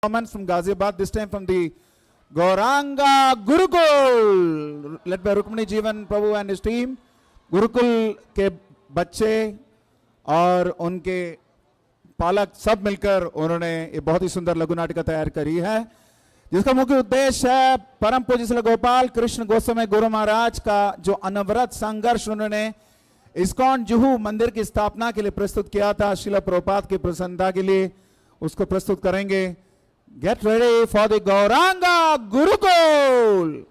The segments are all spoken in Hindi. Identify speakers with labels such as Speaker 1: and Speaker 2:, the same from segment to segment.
Speaker 1: Performance from Ghaziabad, this time from the Gauranga Gurukul, led by Rukmini Jeevan Prabhu and his team. Gurukul के बच्चे और उनके पालक सब मिलकर उन्होंने ये बहुत ही सुंदर लघु नाटिका तैयार करी है, जिसका मुख्य उद्देश्य है परम पूज्य श्री गोपाल कृष्ण गोस्वामी गुरु महाराज का जो अनवरत संघर्ष उन्होंने इस्कॉन जुहू मंदिर की स्थापना के लिए प्रस्तुत किया था, श्रील प्रभुपाद की प्रसन्नता के लिए उसको प्रस्तुत करेंगे। Get ready for the Gauranga Gurukul.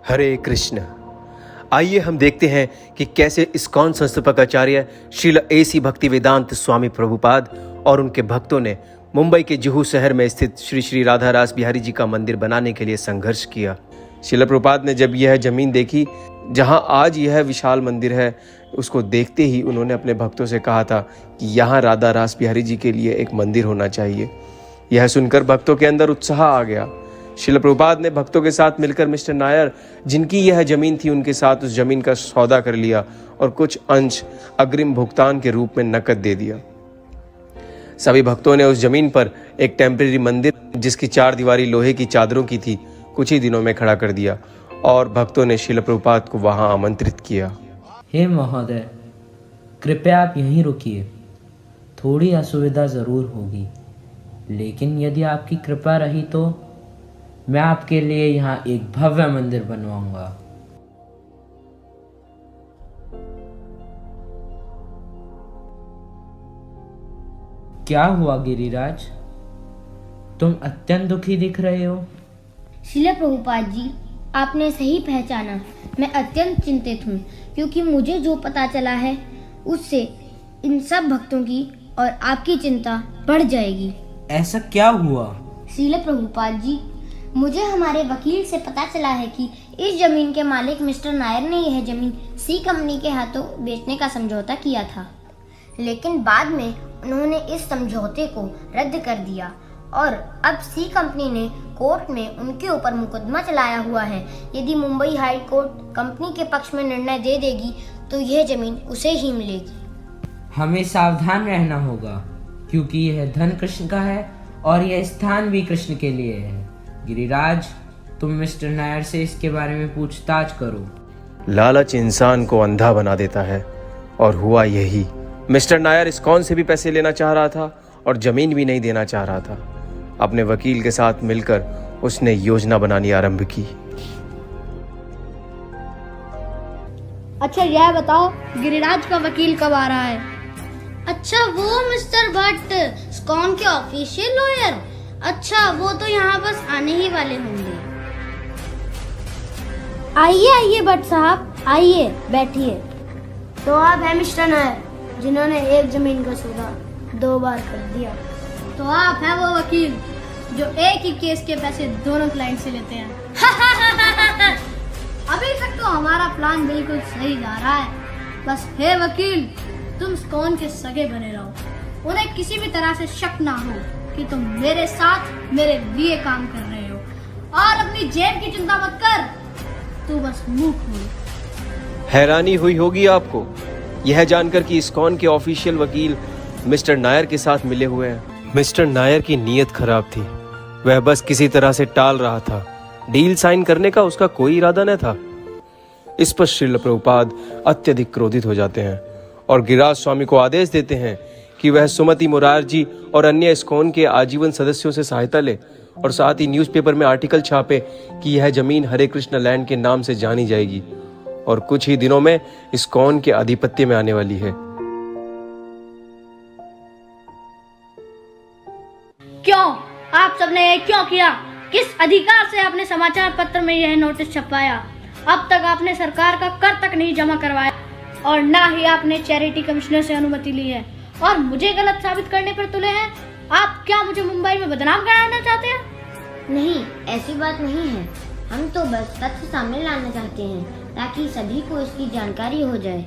Speaker 2: Hare Krishna. आइए हम देखते हैं कि कैसे इस्कॉन संस्थापक आचार्य श्रील AC भक्ति वेदांत स्वामी प्रभुपाद और उनके भक्तों ने मुंबई के जुहू शहर में स्थित श्री श्री राधा रास बिहारी जी का मंदिर बनाने के लिए संघर्ष किया। श्रील प्रभुपाद ने जब यह जमीन देखी जहां आज यह विशाल मंदिर है, उसको देखते ही उन्होंने अपने भक्तों से कहा था कि यहाँ राधा रास बिहारी जी के लिए एक मंदिर होना चाहिए। यह सुनकर भक्तों के अंदर उत्साह आ गया। श्रील प्रभुपाद ने भक्तों के साथ मिलकर मिस्टर नायर, जिनकी यह जमीन थी, उनके साथ उस जमीन का सौदा कर लिया और कुछ अंश अग्रिम भुगतान के रूप में नकद दे दिया। सभी भक्तों ने उस जमीन पर एक टेम्परेरी मंदिर, जिसकी 4 दीवारी लोहे की चादरों की थी, कुछ ही दिनों में खड़ा कर दिया और भक्तों ने श्रील प्रभुपाद को वहां आमंत्रित किया।
Speaker 3: हे महोदय, कृपया आप यहीं रुकिए। थोड़ी असुविधा जरूर होगी, लेकिन यदि आपकी कृपा रही तो मैं आपके लिए यहाँ एक भव्य मंदिर बनवाऊंगा। क्या हुआ गिरिराज, तुम अत्यंत दुखी दिख रहे हो।
Speaker 4: श्रील प्रभुपाद जी, आपने सही पहचाना। मैं अत्यंत चिंतित हूँ, क्योंकि मुझे जो पता चला है उससे इन सब भक्तों की और आपकी चिंता बढ़ जाएगी।
Speaker 3: ऐसा क्या हुआ?
Speaker 4: श्रील प्रभुपाद जी, मुझे हमारे वकील से पता चला है कि इस जमीन के मालिक मिस्टर नायर ने यह जमीन सी कंपनी के हाथों बेचने का समझौता किया था, लेकिन बाद में उन्होंने इस समझौते को रद्द कर दिया और अब सी कंपनी ने कोर्ट में उनके ऊपर मुकदमा चलाया हुआ है। यदि मुंबई हाई कोर्ट कंपनी के पक्ष में निर्णय दे देगी तो यह जमीन उसे ही मिलेगी।
Speaker 3: हमें सावधान रहना होगा, क्योंकि यह धन कृष्ण का है और यह स्थान भी कृष्ण के लिए है। गिरिराज, तुम मिस्टर नायर से इसके बारे में पूछताछ करो।
Speaker 2: लालच इंसान को अंधा बना देता है और हुआ यही। मिस्टर नायर इस्कॉन से भी पैसे लेना चाह रहा था और जमीन भी नहीं देना चाह रहा था। अपने वकील के साथ मिलकर उसने योजना बनानी आरंभ की।
Speaker 5: अच्छा यह बताओ, गिरिराज का वकील कब आ रहा है?
Speaker 4: अच्छा, वो मिस्टर भट्ट, इस्कॉन के ऑफिशियल लॉयर। अच्छा, वो तो यहाँ बस आने ही वाले होंगे।
Speaker 5: आइए आइए भट्ट साहब, आइए बैठिए।
Speaker 4: तो आप हैं मिस्टर नायर, जिन्होंने एक जमीन का सौदा 2 बार कर दिया।
Speaker 5: तो आप हैं वो वकील जो एक ही केस के पैसे दोनों क्लाइंट से लेते हैं। अभी तक तो हमारा प्लान बिल्कुल सही जा रहा है। बस हे वकील, तुम इस्कॉन के सगे बने रहो। उन्हें किसी भी तरह से शक ना हो कि तुम मेरे साथ मेरे लिए काम कर रहे हो, और अपनी जेब की चिंता मत कर, तू बस मुंह खोल।
Speaker 2: हैरानी हुई होगी आपको यह जानकर कि इस्कॉन के ऑफिशियल वकील मिस्टर नायर के साथ मिले हुए हैं। मिस्टर नायर की नीयत खराब थी, वह बस किसी तरह से टाल रहा था। डील साइन करने का उसका कोई इरादा न था। इस पर श्रील प्रभुपाद अत्यधिक क्रोधित हो जाते हैं और गिरिराज स्वामी को आदेश देते हैं कि वह सुमति मुरारजी और अन्य इस्कॉन के आजीवन सदस्यों से सहायता ले और साथ ही न्यूज़पेपर में आर्टिकल छापे कि यह जमीन हरे कृष्ण लैंड के नाम से जानी जाएगी और कुछ ही दिनों में इस्कॉन के आधिपत्य में आने वाली है।
Speaker 5: क्यों? आप सबने ये क्यों किया? किस अधिकार से आपने समाचार पत्र में यह नोटिस छपवाया? अब तक आपने सरकार का कर तक नहीं जमा करवाया और ना ही आपने चैरिटी कमिश्नर से अनुमति ली है और मुझे गलत साबित करने पर तुले हैं। आप क्या मुझे मुंबई में बदनाम कराना चाहते हैं?
Speaker 4: नहीं, ऐसी बात नहीं है। हम तो बस तथ्य सामने लाना चाहते हैं ताकि सभी को इसकी जानकारी हो जाए।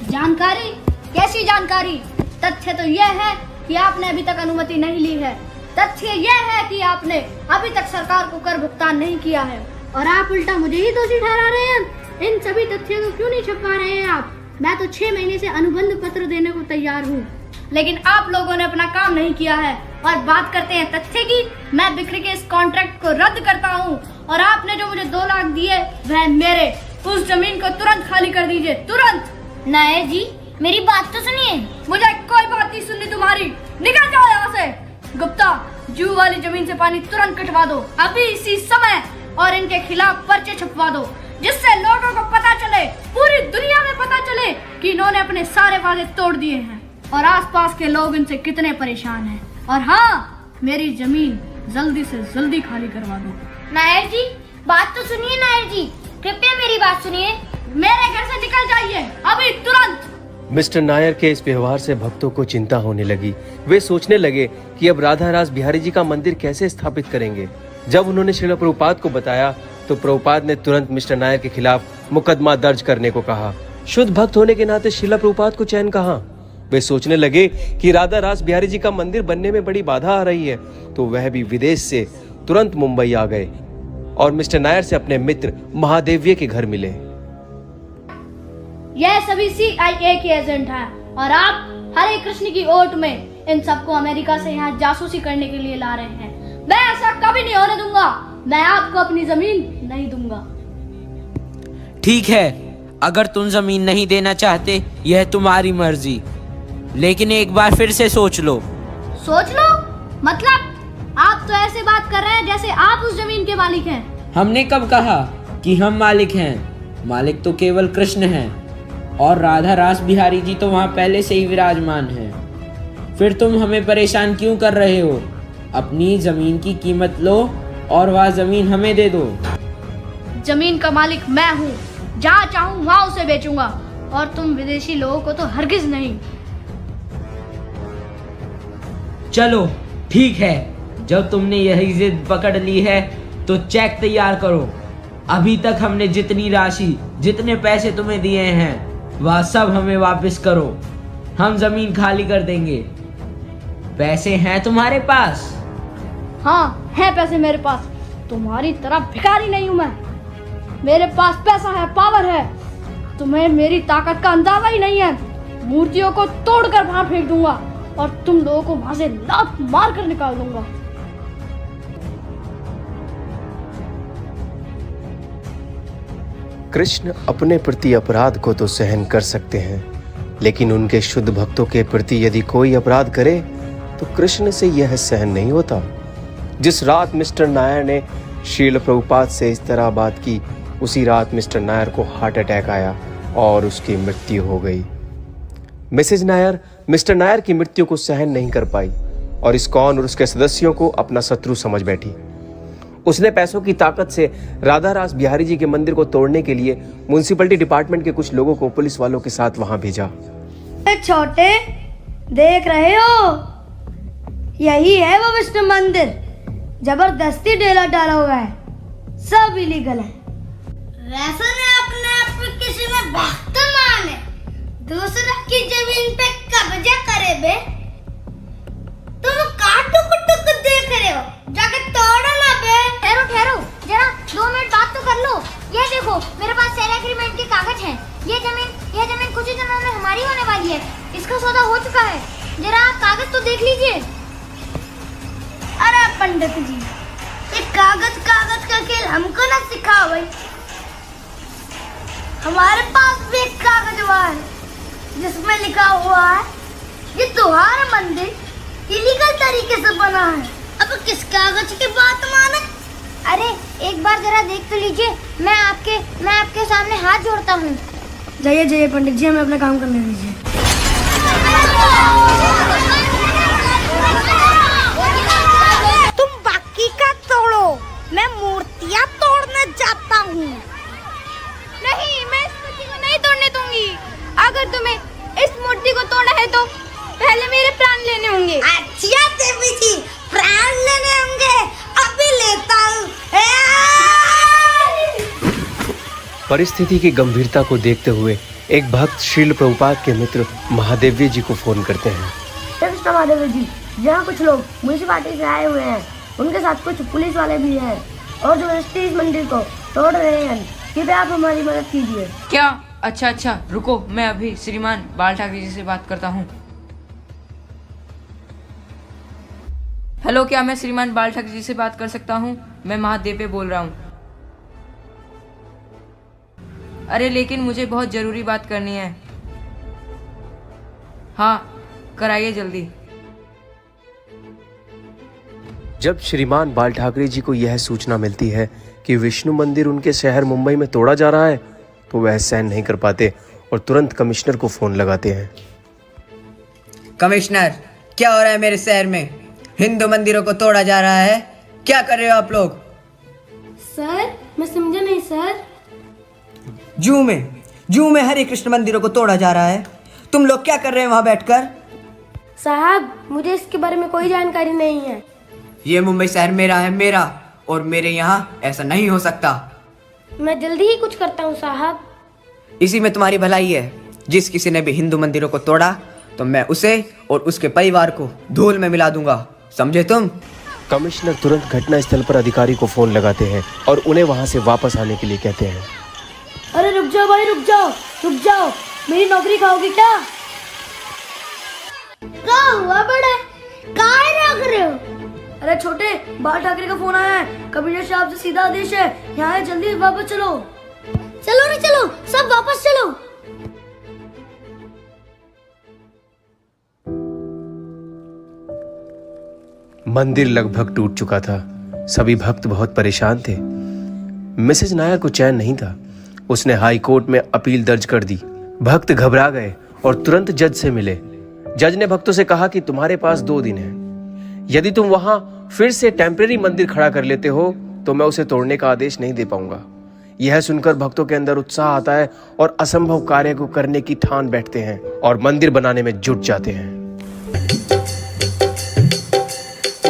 Speaker 5: जानकारी? कैसी जानकारी? तथ्य तो यह है कि आपने अभी तक अनुमति नहीं ली है। तथ्य यह है कि आपने अभी तक सरकार को कर भुगतान नहीं किया है और आप उल्टा मुझे ही दोषी ठहरा रहे हैं। इन सभी तथ्यों को क्यों नहीं छुपा रहे हैं आप? मैं तो 6 महीने से अनुबंध पत्र देने को तैयार हूँ, लेकिन आप लोगों ने अपना काम नहीं किया है। और बात करते हैं तथ्य की, मैं बिक्री के इस कॉन्ट्रैक्ट को रद्द करता हूँ और आपने जो मुझे 2 लाख दिए वह मेरे। उस जमीन को तुरंत खाली कर दीजिए, तुरंत।
Speaker 4: नायर जी, मेरी बात तो सुनिए।
Speaker 5: मुझे कोई बात नहीं सुननी तुम्हारी, निकल जाओ यहाँ से। गुप्ता, जू वाली जमीन से पानी तुरंत कटवा दो, अभी इसी समय, और इनके खिलाफ पर्चे छपवा दो, जिससे लोगों को पता चले, पूरी दुनिया में पता चले कि इन्होंने अपने सारे वादे तोड़ दिए हैं और आसपास के लोग इनसे कितने परेशान हैं। और हाँ, मेरी जमीन जल्दी से जल्दी खाली करवा दो।
Speaker 4: नायर जी, बात तो सुनिए। नायर जी, कृपया मेरी बात सुनिए।
Speaker 5: मेरे घर से निकल जाइए अभी, तुरंत।
Speaker 2: मिस्टर नायर के इस व्यवहार से भक्तों को चिंता होने लगी। वे सोचने लगे कि अब राधा रास बिहारी जी का मंदिर कैसे स्थापित करेंगे। जब उन्होंने श्रील प्रभुपाद को बताया तो प्रभुपाद ने तुरंत मिस्टर नायर के खिलाफ मुकदमा दर्ज करने को कहा। शुद्ध भक्त होने के नाते श्रील प्रभुपाद को चैन कहाँ। वे सोचने लगे कि राधा रास बिहारी जी का मंदिर बनने में बड़ी बाधा आ रही है, तो वह भी विदेश से तुरंत मुंबई आ गए और मिस्टर नायर से अपने मित्र महादेव्य के घर मिले।
Speaker 5: यह सभी CIA के एजेंट हैं और आप हरे कृष्ण की ओट में इन सबको अमेरिका से यहाँ जासूसी करने के लिए ला रहे हैं। मैं ऐसा कभी नहीं होने दूंगा। मैं आपको अपनी जमीन नहीं दूंगा।
Speaker 3: ठीक है, अगर तुम जमीन नहीं देना चाहते, यह तुम्हारी मर्जी, लेकिन एक बार फिर से सोच लो।
Speaker 5: सोच लो? मतलब आप तो ऐसे बात कर रहे हैं जैसे आप उस जमीन के मालिक हैं।
Speaker 3: हमने कब कहा कि हम मालिक हैं? मालिक तो केवल कृष्ण हैं और राधा रास बिहारी जी तो वहाँ पहले से ही विराजमान हैं। फिर तुम हमें परेशान क्यों कर रहे हो? अपनी जमीन की कीमत लो और वह जमीन हमें दे दो।
Speaker 5: जमीन का मालिक मैं हूँ, जहाँ चाहूँ वहाँ उसे बेचूंगा और तुम विदेशी लोगों को तो हरगिज नहीं।
Speaker 3: चलो ठीक है, जब तुमने यही जिद पकड़ ली है तो चेक तैयार करो। अभी तक हमने जितनी राशि, जितने पैसे तुम्हें दिए हैं, वह सब हमें वापस करो। हम जमीन खाली कर देंगे। पैसे हैं तुम्हारे पास?
Speaker 5: हाँ, है पैसे मेरे पास। तुम्हारी तरह भिखारी नहीं हूँ मैं। मेरे पास पैसा है, पावर है। तुम्हें मेरी ताकत का अंदाजा ही नहीं है। मूर्तियों को तोड़कर बाहर फेंक दूंगा और तुम लोगों को वहां से लात मार कर निकाल दूंगा।
Speaker 2: कृष्ण अपने प्रति अपराध को तो सहन कर सकते हैं, लेकिन उनके शुद्ध भक्तों के प्रति यदि कोई अपराध करे तो कृष्ण से यह सहन नहीं होता। जिस रात मिस्टर नायर ने श्रील प्रभुपाद से इस तरह बात की, उसी रात मिस्टर नायर को हार्ट अटैक आया और उसकी मृत्यु हो गई। मिसेज नायर मिस्टर नायर की मृत्यु को सहन नहीं कर पाई और इस्कॉन और उसके सदस्यों को अपना शत्रु समझ बैठी। उसने पैसों की ताकत से राधा रास बिहारी जी के मंदिर को तोड़ने के लिए म्युनिसिपैलिटी डिपार्टमेंट के कुछ लोगों को पुलिस वालों के साथ वहां भेजा।
Speaker 6: छोटे, देख रहे हो, यही है वो विष्णु मंदिर। जबरदस्ती डेला डाला हुआ है, सब इलीगल है।
Speaker 4: वैसा ने अपने आप को किसी में भक्त माने, दूसरा की जमीन पे कब्जा करे बे। तुम काटू कुटू देख रहे हो, जाके तोड़ो ना बे। ठहरो ठहरो, जरा 2 मिनट बात तो कर लो। ये देखो, मेरे पास सेल एग्रीमेंट के कागज हैं। ये जमीन कुछ ही दिनों में हमारी होने वाली है। इसका सौदा हो चुका है। जरा आप कागज तो देख लीजिए।
Speaker 6: अरे पंडित जी, ये कागज का खेल हमको ना सिखाओ भाई। हमारे पास भी एक कागज हुआ है जिसमें लिखा हुआ है ये तुम्हारा मंदिर इलीगल तरीके से बना है।
Speaker 4: अब किस कागज की बात माने? अरे एक बार जरा देख तो लीजिए। मैं आपके सामने हाथ जोड़ता हूँ।
Speaker 6: जाइए पंडित जी, हमें अपना काम करने दीजिए।
Speaker 4: तुम बाकी का तोड़ो, मैं मूर्तियाँ तोड़ने जाता हूँ।
Speaker 5: नहीं, मैं इस मूर्ति को नहीं तोड़ने दूंगी। अगर तुम्हें इस मूर्ति को तोड़ना है तो पहले मेरे प्राण लेने होंगे।
Speaker 4: अच्छा देवी जी, प्राण लेने होंगे, अभी लेता हूँ।
Speaker 2: परिस्थिति की गंभीरता को देखते हुए एक भक्त श्रील प्रभुपाद के मित्र महादेव्य जी को फोन करते हैं।
Speaker 6: कृष्ण महादेव जी, यहाँ कुछ लोग म्यूनिसिपालिटी से आए हुए हैं, उनके साथ कुछ पुलिस वाले भी हैं और जबरदस्ती इस मंदिर को तोड़ रहे हैं। कृपया आप हमारी मदद कीजिए।
Speaker 7: क्या? अच्छा, रुको, मैं अभी श्रीमान बाल ठाकरे जी से बात करता हूँ। हेलो, क्या मैं श्रीमान बाल ठाकरे जी से बात कर सकता हूँ? मैं महादेव बोल रहा हूँ। अरे लेकिन मुझे बहुत ज़रूरी बात करनी है। हाँ, कराइए जल्दी।
Speaker 2: जब श्रीमान बाल ठाकरे जी को यह सूचना मिलती है कि विष्णु मंदिर उनके शहर मुंबई में तोड़ा जा रहा है, तो वह सहन नहीं कर पाते और तुरंत कमिश्नर को फोन लगाते हैं।
Speaker 8: कमिश्नर, क्या हो रहा है मेरे शहर में? हिंदू मंदिरों को तोड़ा जा रहा है, क्या कर रहे हो आप लोग?
Speaker 6: सर, मैं समझा नहीं सर।
Speaker 8: जू में हरे कृष्ण मंदिरों को तोड़ा जा रहा है, तुम लोग क्या कर रहे हैं वहां बैठकर?
Speaker 6: साहब, मुझे इसके बारे में कोई जानकारी नहीं है।
Speaker 8: ये मुंबई शहर मेरा है, मेरा, और मेरे यहाँ ऐसा नहीं हो सकता।
Speaker 6: मैं जल्दी ही कुछ करता हूँ साहब।
Speaker 8: इसी में तुम्हारी भलाई है। जिस किसी ने भी हिंदू मंदिरों को तोड़ा तो मैं उसे और उसके परिवार को धूल में मिला दूंगा, समझे तुम?
Speaker 2: कमिश्नर तुरंत घटना स्थल पर अधिकारी को फोन लगाते हैं और उन्हें वहां से वापस आने के लिए कहते हैं।
Speaker 6: अरे रुक जाओ भाई, रुक जाओ, मेरी नौकरी खाओगी क्या? क्या हुआ बड़े, काहे रोक रहे हो? अरे छोटे, बाल ठाकरे का फोन आया है, कमिश्नर साहब से सीधा आदेश है, यहाँ जल्दी वापस चलो। चलो रे चलो, सब वापस चलो।
Speaker 2: मंदिर लगभग टूट चुका था। सभी भक्त बहुत परेशान थे। मिसेज नायर को चैन नहीं था। उसने हाई कोर्ट में अपील दर्ज कर दी। भक्त घबरा गए और तुरंत जज से मिले। जज ने भक्तों से कहा कि तुम्हारे पास 2 दिन है। यदि तुम वहां फिर से टेम्परेरी मंदिर खड़ा कर लेते हो तो मैं उसे तोड़ने का आदेश नहीं दे पाऊंगा। यह सुनकर भक्तों के अंदर उत्साह आता है और असंभव कार्य को करने की ठान बैठते हैं और मंदिर बनाने में जुट जाते हैं।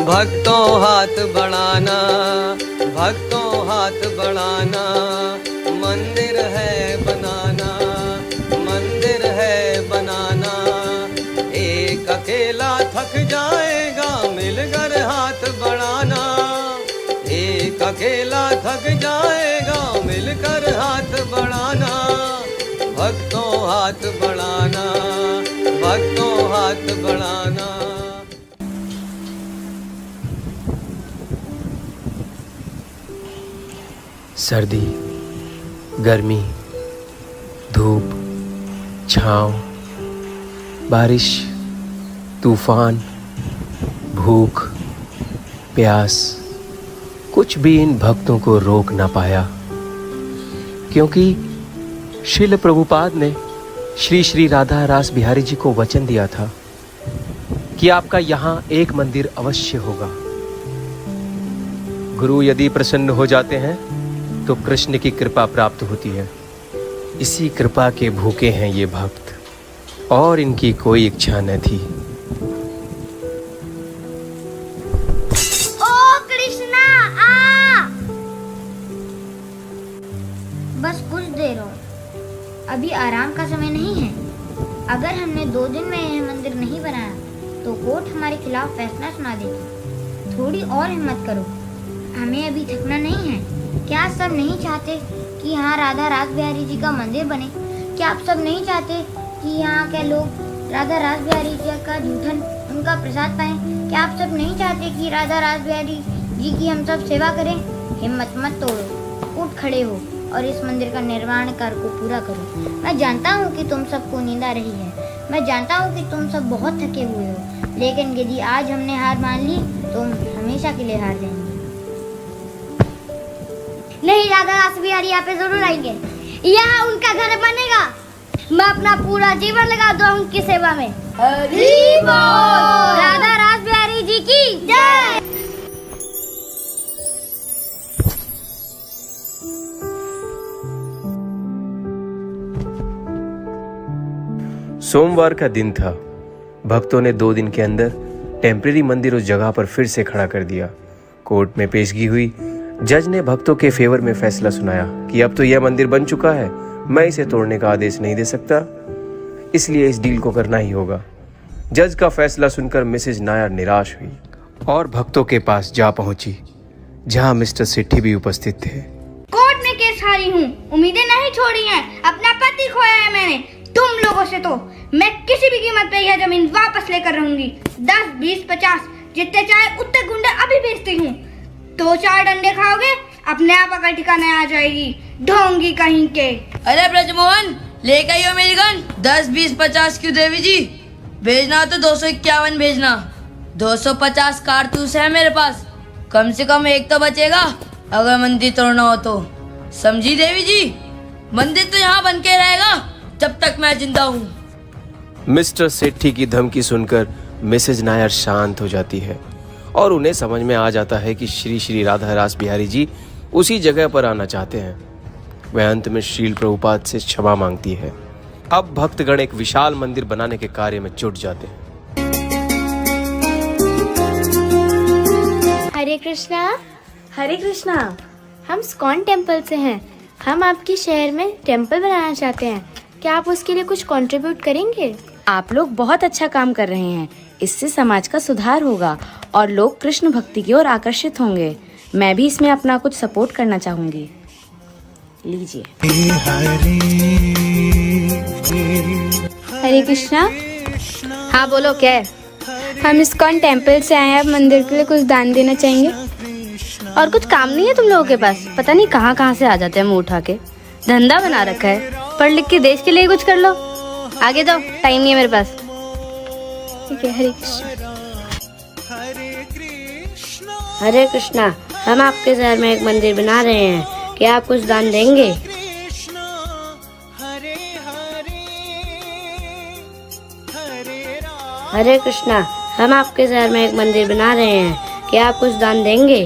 Speaker 9: भक्तों हाथ बढ़ाना, भक्तों हाथ बढ़ाना, मंदिर है बनाना, मंदिर है बनाना। एक अकेला थक जाएगा, मिलकर हाथ बढ़ाना। एक अकेला थक जाएगा, मिलकर हाथ बढ़ाना। भक्तों हाथ बढ़ाना, भक्तों हाथ बढ़ाना।
Speaker 2: सर्दी, गर्मी, धूप, छाँव, बारिश, तूफान, भूख, प्यास, कुछ भी इन भक्तों को रोक ना पाया, क्योंकि श्रील प्रभुपाद ने श्री श्री राधा रास बिहारी जी को वचन दिया था कि आपका यहाँ एक मंदिर अवश्य होगा। गुरु यदि प्रसन्न हो जाते हैं तो कृष्ण की कृपा प्राप्त होती है। इसी कृपा के भूखे हैं ये भक्त और इनकी कोई इच्छा न थी।
Speaker 4: ओ कृष्णा आ! बस कुछ देर और, अभी आराम का समय नहीं है। अगर हमने 2 दिन में यह मंदिर नहीं बनाया तो कोर्ट हमारे खिलाफ फैसला सुना देगी। थोड़ी और हिम्मत करो, हमें अभी थकना नहीं है। क्या सब नहीं चाहते कि यहाँ राधा रास बिहारी जी का मंदिर बने? क्या आप सब नहीं चाहते कि यहाँ के लोग राधा रास बिहारी जी का जूठन उनका प्रसाद पाएं? क्या आप सब नहीं चाहते कि राधा रास बिहारी जी की हम सब सेवा करें? हिम्मत मत तोड़ो, उठ खड़े हो और इस मंदिर का निर्माण कार्य को पूरा करो। मैं जानता हूँ कि तुम सबको नींद आ रही है, मैं जानता हूँ कि तुम सब बहुत थके हुए हो, लेकिन यदि आज हमने हार मान ली तो हम हमेशा के लिए हार जाएंगे। नहीं, राधा रास बिहारी यहाँ पे जरूर आएंगे, यहाँ उनका घर बनेगा। मैं अपना पूरा जीवन लगा दूँ उनकी सेवा में। हरि बोल! राधा रास बिहारी जी की जय।
Speaker 2: सोमवार का दिन था। भक्तों ने 2 दिन के अंदर टेम्परेरी मंदिर उस जगह पर फिर से खड़ा कर दिया। कोर्ट में पेशगी हुई। जज ने भक्तों के फेवर में फैसला सुनाया कि अब तो यह मंदिर बन चुका है, मैं इसे तोड़ने का आदेश नहीं दे सकता, इसलिए इस डील को करना ही होगा। जज का फैसला सुनकर मिसेज नायर निराश हुई और भक्तों के पास जा पहुंची, जहां मिस्टर सेठी भी उपस्थित थे।
Speaker 5: कोर्ट में केस हारी हूँ, उम्मीदें नहीं छोड़ी हैं, अपना पति खोया है मैंने। तुम लोगों से तो मैं किसी भी कीमत पे यह जमीन वापस लेकर रहूंगी। 10, 20, 50 जितने चाहे उतने गुंडे अभी भेजती हूँ। 2-4 डंडे खाओगे, अपने आप अकल ठिकाने आ जाएगी, ढोंगी कहीं के।
Speaker 6: अरे ब्रजमोहन, लेकर आइयो मेरी गन। 10, 20, 50 क्यों देवी जी? भेजना तो 251 भेजना। 250 कारतूस है मेरे पास, कम से कम एक तो बचेगा अगर मंदिर तोड़ना हो तो। समझी देवी जी? मंदिर तो यहाँ बन के रहेगा जब तक मैं जिंदा हूँ।
Speaker 2: मिस्टर सेठी की धमकी सुनकर मिसेज नायर शांत हो जाती है और उन्हें समझ में आ जाता है कि श्री श्री राधा रास बिहारी जी उसी जगह पर आना चाहते हैं। वह अंत में श्रील प्रभुपाद से क्षमा मांगती है। अब भक्तगण एक विशाल मंदिर बनाने के कार्य में जुट जाते हैं।
Speaker 10: हरे कृष्णा। हरे कृष्णा। हम स्कॉन टेम्पल से हैं। हम आपके शहर में टेम्पल बनाना चाहते हैं। क्या आप उसके लिए कुछ कंट्रीब्यूट करेंगे?
Speaker 11: आप लोग बहुत अच्छा काम कर रहे हैं। इससे समाज का सुधार होगा और लोग कृष्ण भक्ति की ओर आकर्षित होंगे। मैं भी इसमें अपना कुछ सपोर्ट करना चाहूंगी। लीजिए।
Speaker 10: हरे कृष्णा।
Speaker 11: हाँ बोलो, क्या है?
Speaker 10: हम इस्कॉन टेम्पल से आए हैं, आप मंदिर के लिए कुछ दान देना चाहेंगे।
Speaker 11: और कुछ काम नहीं है तुम लोगों के पास? पता नहीं कहाँ से आ जाते हैं मुंह उठा के। धंधा बना रखा है, पढ़ लिख के देश के लिए कुछ कर लो। आगे जाओ, टाइम नहीं है मेरे पास।
Speaker 10: ठीक है। हरे कृष्णा।
Speaker 11: हरे कृष्णा। हम आपके शहर में एक मंदिर बना रहे हैं, क्या आप कुछ दान देंगे? हरे कृष्णा। हम आपके शहर में एक मंदिर बना रहे हैं, क्या आप कुछ दान देंगे?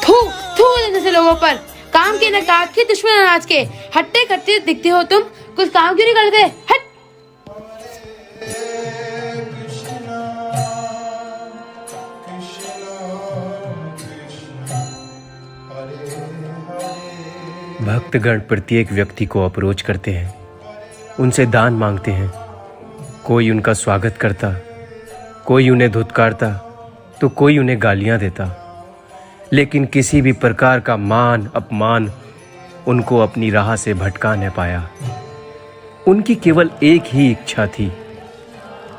Speaker 12: थू थू जैसे लोगों पर, काम के नकाज के दुश्मन अनाज के, हट्टे कट्टे दिखते हो तुम, कुछ काम क्यों नहीं करते? हट।
Speaker 2: भक्तगण प्रत्येक व्यक्ति को अप्रोच करते हैं, उनसे दान मांगते हैं। कोई उनका स्वागत करता, कोई उन्हें धुतकारता तो कोई उन्हें गालियां देता, लेकिन किसी भी प्रकार का मान अपमान उनको अपनी राह से भटका न पाया। उनकी केवल एक ही इच्छा थी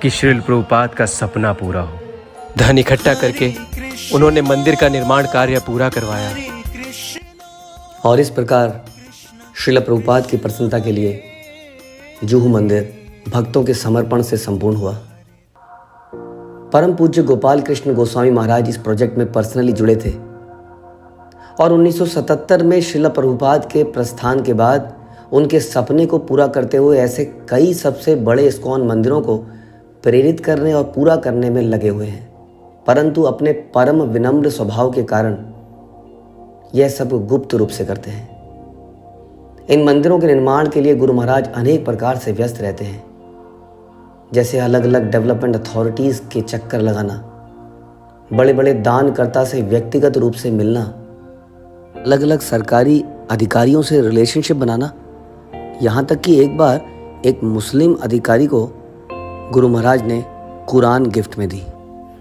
Speaker 2: कि श्रील प्रभुपाद का सपना पूरा हो। धन इकट्ठा करके उन्होंने मंदिर का निर्माण कार्य पूरा करवाया
Speaker 13: और इस प्रकार श्रील प्रभुपाद की प्रसन्नता के लिए जुहू मंदिर भक्तों के समर्पण से संपूर्ण हुआ। परम पूज्य गोपाल कृष्ण गोस्वामी महाराज इस प्रोजेक्ट में पर्सनली जुड़े थे और 1977 में श्रील प्रभुपाद के प्रस्थान के बाद उनके सपने को पूरा करते हुए ऐसे कई सबसे बड़े इस्कॉन मंदिरों को प्रेरित करने और पूरा करने में लगे हुए हैं, परंतु अपने परम विनम्र स्वभाव के कारण यह सब गुप्त रूप से करते हैं। इन मंदिरों के निर्माण के लिए गुरु महाराज अनेक प्रकार से व्यस्त रहते हैं, जैसे अलग अलग डेवलपमेंट अथॉरिटीज़ के चक्कर लगाना, बड़े बड़े दानकर्ता से व्यक्तिगत रूप से मिलना, अलग अलग सरकारी अधिकारियों से रिलेशनशिप बनाना, यहाँ तक कि एक बार एक मुस्लिम अधिकारी को गुरु महाराज ने कुरान गिफ्ट में दी।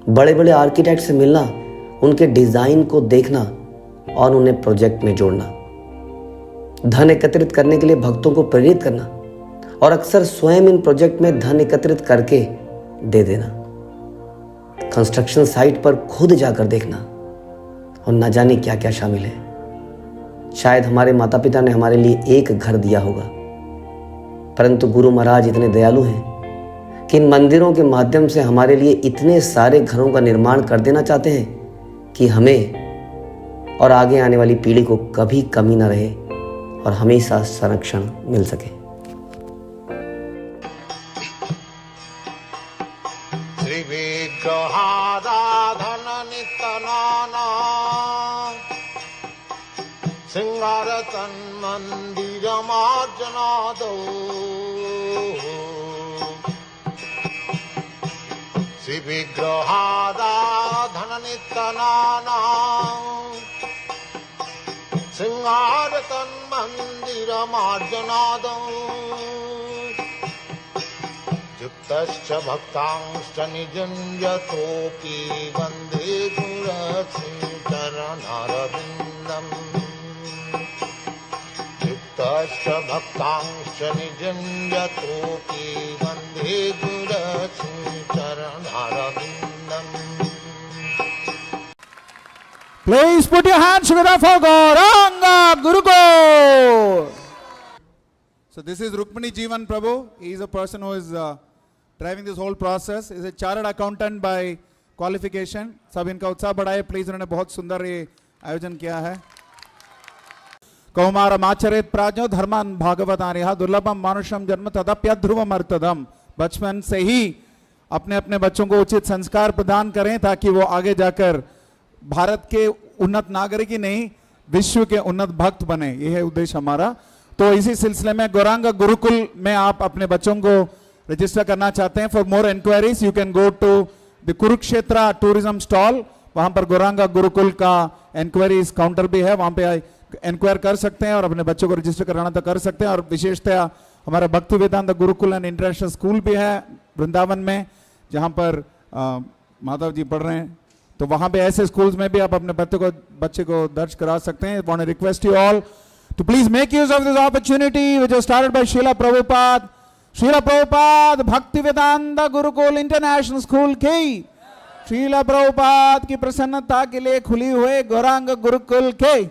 Speaker 13: बड़े बड़े आर्किटेक्ट से मिलना, उनके डिज़ाइन को देखना और उन्हें प्रोजेक्ट में जोड़ना, धन एकत्रित करने के लिए भक्तों को प्रेरित करना और अक्सर स्वयं इन प्रोजेक्ट में धन एकत्रित करके दे देना, कंस्ट्रक्शन साइट पर खुद जाकर देखना और न जाने क्या क्या शामिल है। शायद हमारे माता पिता ने हमारे लिए एक घर दिया होगा, परंतु गुरु महाराज इतने दयालु हैं कि इन मंदिरों के माध्यम से हमारे लिए इतने सारे घरों का निर्माण कर देना चाहते हैं कि हमें और आगे आने वाली पीढ़ी को कभी कमी न रहे और हमेशा संरक्षण मिल सके।
Speaker 14: श्री विग्रहाराधन नितनाना सिंगार तन मंदिर मार्जना दो। श्री विग्रहाराधन नितनाना सिंगार तन मंदिर मन्दिरमार्जनादौ युक्तश्च भक्तांश्च निजुञ्जतोऽपि वन्दे गुरश्रीचरणारविन्दम् युक्तश्च भक्तांश्च निजुञ्जतोऽपि वन्दे गुरश्रीचरणारविन्दम्
Speaker 1: Please put your hands together for Gauranga Gurukul. So this is Rukmini Jeevan Prabhu. He is a person who is driving this whole process. He is a chartered accountant by qualification. सब इनका उत्साह बढ़ाए प्लीज. उन्होंने बहुत सुंदर ये आयोजन किया है. कौमार माचरित प्राज्ञो धर्मान भागवतानिहा दुर्लभम मानुषम जन्म तदप्यध्रुवम अर्थदम. बचपन से ही अपने अपने बच्चों को उचित संस्कार प्रदान करें ताकि वो आगे जाकर भारत के उन्नत नागरिक ही नहीं विश्व के उन्नत भक्त बने. यह है उद्देश्य हमारा. तो इसी सिलसिले में गौरांगा गुरुकुल में आप अपने बच्चों को रजिस्टर करना चाहते हैं. For more inquiries you can go to the Kurukshetra tourism stall. वहां पर गौरांगा गुरुकुल का इंक्वायरीज काउंटर भी है. वहां पे इंक्वायर कर सकते हैं और अपने बच्चों को रजिस्टर कराना तो कर सकते हैं. और विशेषतः हमारा भक्ति Vedanta Gurukul and international school भी है वृंदावन में जहां पर माधव जी पढ़ रहे हैं. तो वहां पे ऐसे स्कूल्स में भी आप अपने बच्चे को दर्ज करा सकते हैं. Want to request you all to please make use of this opportunity which was started by Srila Prabhupada. Srila Prabhupada Bhakti Vedanta Gurukul international school की श्रीला प्रभुपाद की प्रसन्नता के लिए खुली हुए गौरांग गुरुकुल के